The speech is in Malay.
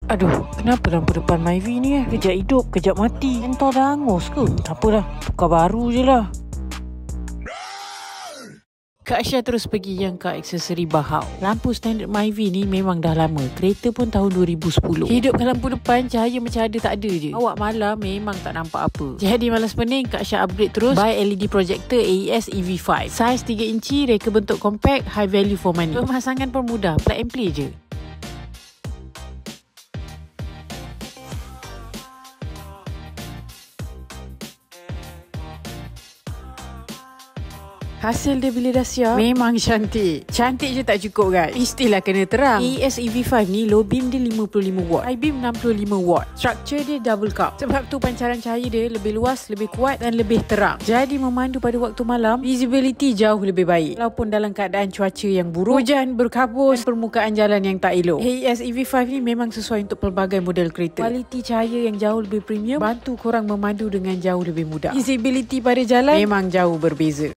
Aduh, kenapa lampu depan Myvi ni kejap hidup, kejap mati. Entah dah hangus ke? Apalah, tukar baru je lah. Kak Aisyah terus pergi yang ke aksesori Bahau. Lampu standard Myvi ni memang dah lama. Kereta pun tahun 2010. Hidupkan lampu depan, cahaya macam ada tak ada je. Awak malam memang tak nampak apa. Jadi malas pening, Kak Aisyah upgrade terus. Buy LED projector AES EV5. Saiz 3 inci, reka bentuk compact, high value for money. Pemasangan pun mudah, plug and play je. Hasil dia bila dah siap, memang cantik. Cantik je tak cukup guys, mestilah kena terang. AES EV5 ni low beam dia 55 watt, high beam 65 watt. Structure dia double cup. Sebab tu pancaran cahaya dia lebih luas, lebih kuat dan lebih terang. Jadi memandu pada waktu malam, visibility jauh lebih baik. Walaupun dalam keadaan cuaca yang buruk, hujan, berkabus, permukaan jalan yang tak elok. AES EV5 ni memang sesuai untuk pelbagai model kereta. Kualiti cahaya yang jauh lebih premium, bantu korang memandu dengan jauh lebih mudah. Visibility pada jalan memang jauh berbeza.